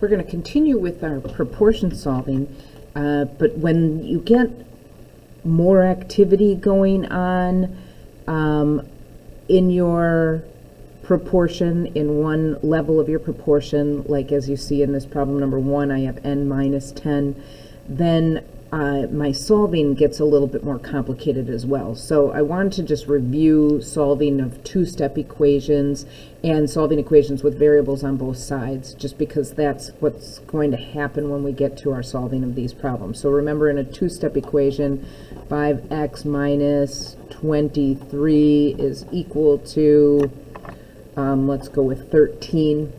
we're going to continue with our proportion solving, but when you get more activity going on in your proportion, in one level of your proportion, like as you see in this problem number 1, I have n minus 10, then my solving gets a little bit more complicated as well. So I wanted to just review solving of two-step equations and solving equations with variables on both sides, just because that's what's going to happen when we get to our solving of these problems. So remember, in a two-step equation, 5x minus 23 is equal to, let's go with 13.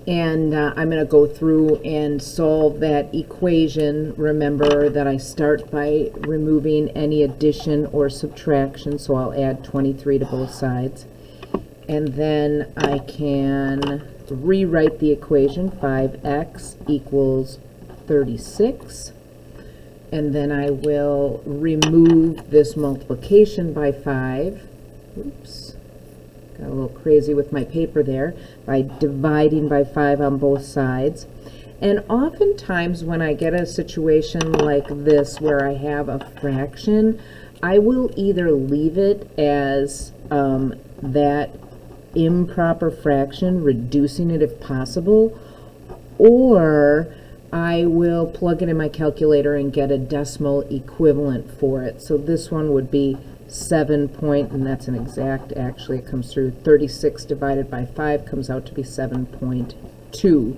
And I'm going to go through and solve that equation. Remember that I start by removing any addition or subtraction, so I'll add 23 to both sides. And then I can rewrite the equation, 5x equals 36. And then I will remove this multiplication by 5. Oops. Got a little crazy with my paper there, by dividing by 5 on both sides. And oftentimes when I get a situation like this where I have a fraction, I will either leave it as that improper fraction, reducing it if possible, or I will plug it in my calculator and get a decimal equivalent for it. So this one would be 7 point, and that's an exact, actually it comes through, 36 divided by 5 comes out to be 7.2.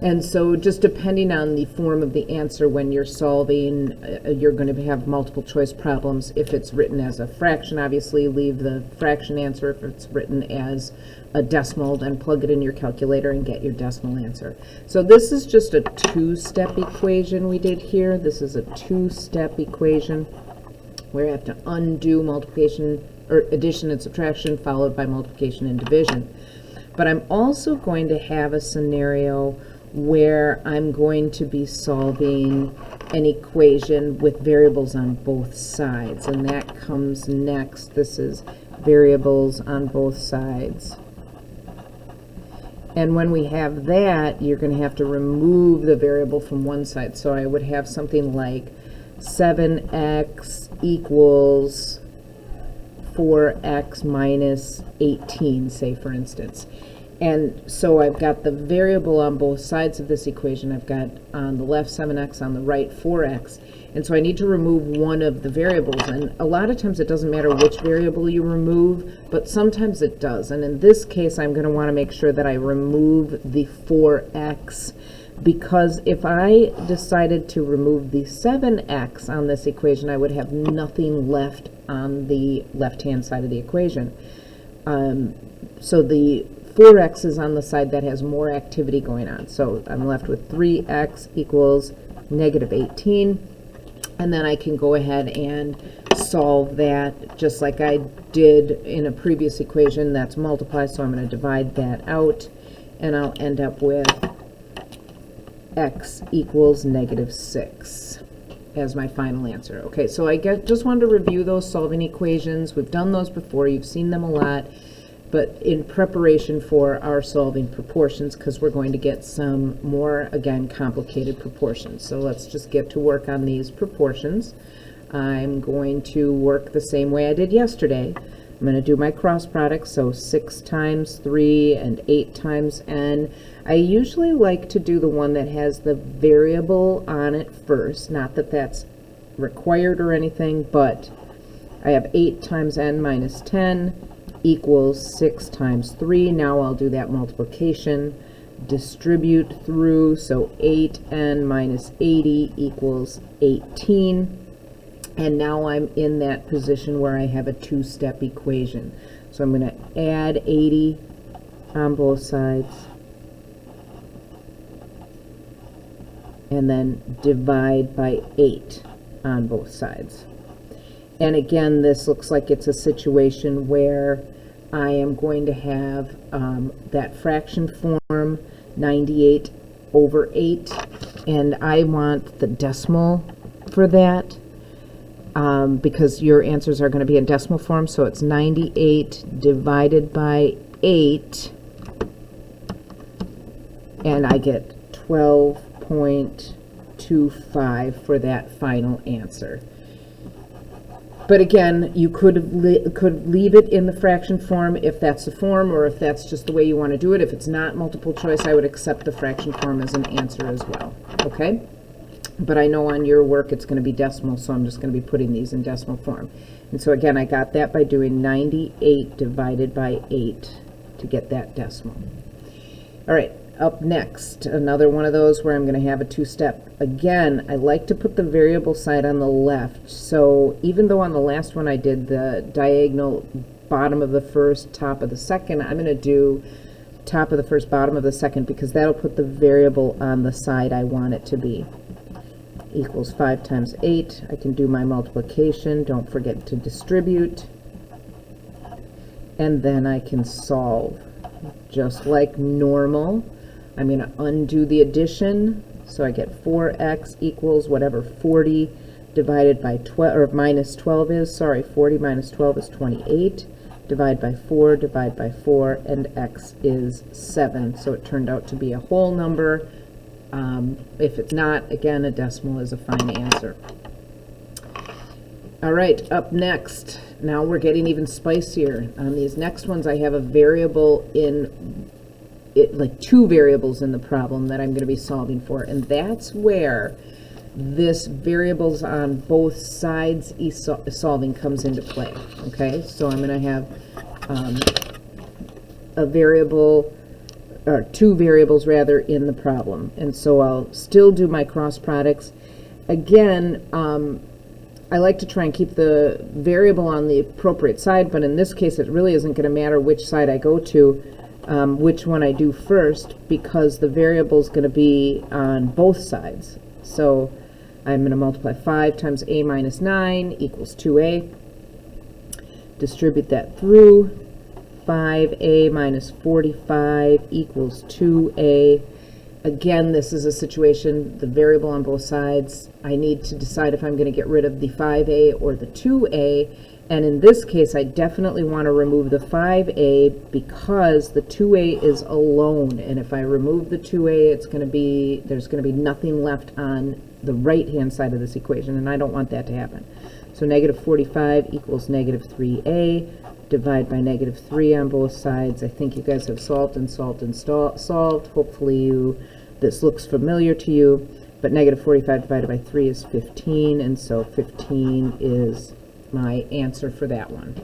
And so just depending on the form of the answer when you're solving, you're going to have multiple choice problems. If it's written as a fraction, obviously leave the fraction answer. If it's written as a decimal, then plug it in your calculator and get your decimal answer. So this is just a two-step equation we did here. This is a two-step equation where I have to undo multiplication or addition and subtraction followed by multiplication and division. But I'm also going to have a scenario where I'm going to be solving an equation with variables on both sides, and that comes next. This is variables on both sides. And when we have that, you're going to have to remove the variable from one side. So I would have something like 7x equals 4x minus 18, say, for instance. And so I've got the variable on both sides of this equation. I've got on the left 7x, on the right 4x. And so I need to remove one of the variables. And a lot of times it doesn't matter which variable you remove, but sometimes it does. And in this case, I'm going to want to make sure that I remove the 4x, because if I decided to remove the 7x on this equation, I would have nothing left on the left-hand side of the equation. So the 4x is on the side that has more activity going on. So I'm left with 3x equals negative 18. And then I can go ahead and solve that just like I did in a previous equation. That's multiply, so I'm going to divide that out, and I'll end up with x equals negative 6 as my final answer. Okay, so I just wanted to review those solving equations. We've done those before. You've seen them a lot, but in preparation for our solving proportions, because we're going to get some more, again, complicated proportions. So let's just get to work on these proportions. I'm going to work the same way I did yesterday. I'm going to do my cross product, so 6 times 3 and 8 times n. I usually like to do the one that has the variable on it first. Not that that's required or anything, but I have 8 times n minus 10 equals 6 times 3. Now I'll do that multiplication, distribute through, so 8n minus 80 equals 18. And now I'm in that position where I have a two-step equation. So I'm going to add 80 on both sides, and then divide by 8 on both sides. And again, this looks like it's a situation where I am going to have that fraction form, 98 over 8, and I want the decimal for that. Because your answers are going to be in decimal form, so it's 98 divided by 8 and I get 12.25 for that final answer. But again, you could leave it in the fraction form if that's the form, or if that's just the way you want to do it. If it's not multiple choice, I would accept the fraction form as an answer as well, okay? But I know on your work it's going to be decimal, so I'm just going to be putting these in decimal form. And so again, I got that by doing 98 divided by 8 to get that decimal. All right, up next, another one of those where I'm going to have a two-step. Again, I like to put the variable side on the left. So even though on the last one I did the diagonal bottom of the first, top of the second, I'm going to do top of the first, bottom of the second, because that'll put the variable on the side I want it to be. Equals 5 times 8. I can do my multiplication. Don't forget to distribute. And then I can solve just like normal. I'm going to undo the addition, so I get 4x equals whatever 40 divided by 12, or minus 12 is, sorry, 40 minus 12 is 28, divide by 4, divide by 4, and x is 7. So it turned out to be a whole number. If it's not, again, a decimal is a fine answer. All right, up next, now we're getting even spicier. On these next ones, I have a variable in it, like two variables in the problem that I'm going to be solving for, and that's where this variables on both sides solving comes into play. Okay, so I'm going to have a variable, or two variables rather, in the problem, and so I'll still do my cross products. Again, I like to try and keep the variable on the appropriate side, but in this case it really isn't going to matter which side I go to, which one I do first, because the variable is going to be on both sides. So I'm going to multiply 5 times a minus 9 equals 2a. Distribute that through. 5a minus 45 equals 2a. Again, this is a situation, the variable on both sides, I need to decide if I'm going to get rid of the 5a or the 2a, and in this case I definitely want to remove the 5a because the 2a is alone, and if I remove the 2a, there's going to be nothing left on the right hand side of this equation, and I don't want that to happen. So negative 45 equals negative 3a. Divide by negative 3 on both sides. I think you guys have solved and solved and solved. Hopefully this looks familiar to you, but negative 45 divided by 3 is 15, and so 15 is my answer for that one.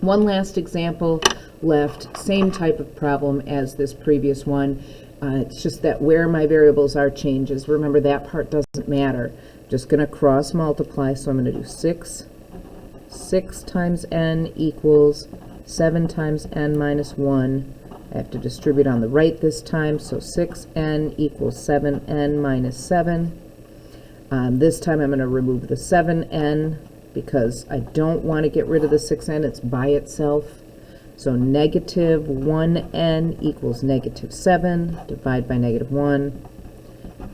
One last example left, same type of problem as this previous one. It's just that where my variables are changes. Remember, that part doesn't matter. Just going to cross multiply, so I'm going to do 6 times n equals 7 times n minus 1. I have to distribute on the right this time, so 6n equals 7n minus 7. This time I'm going to remove the 7n because I don't want to get rid of the 6n. It's by itself. So negative 1n equals negative 7. Divide by negative 1.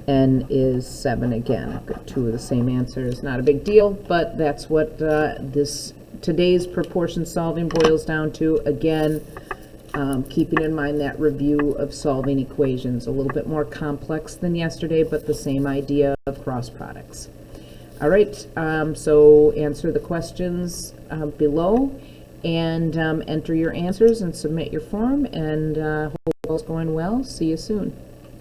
N is 7 again. I've got two of the same answers. Not a big deal, but that's what today's proportion solving boils down to. Again, keeping in mind that review of solving equations. A little bit more complex than yesterday, but the same idea of cross products. All right, so answer the questions below, and enter your answers and submit your form, and hope all's going well. See you soon.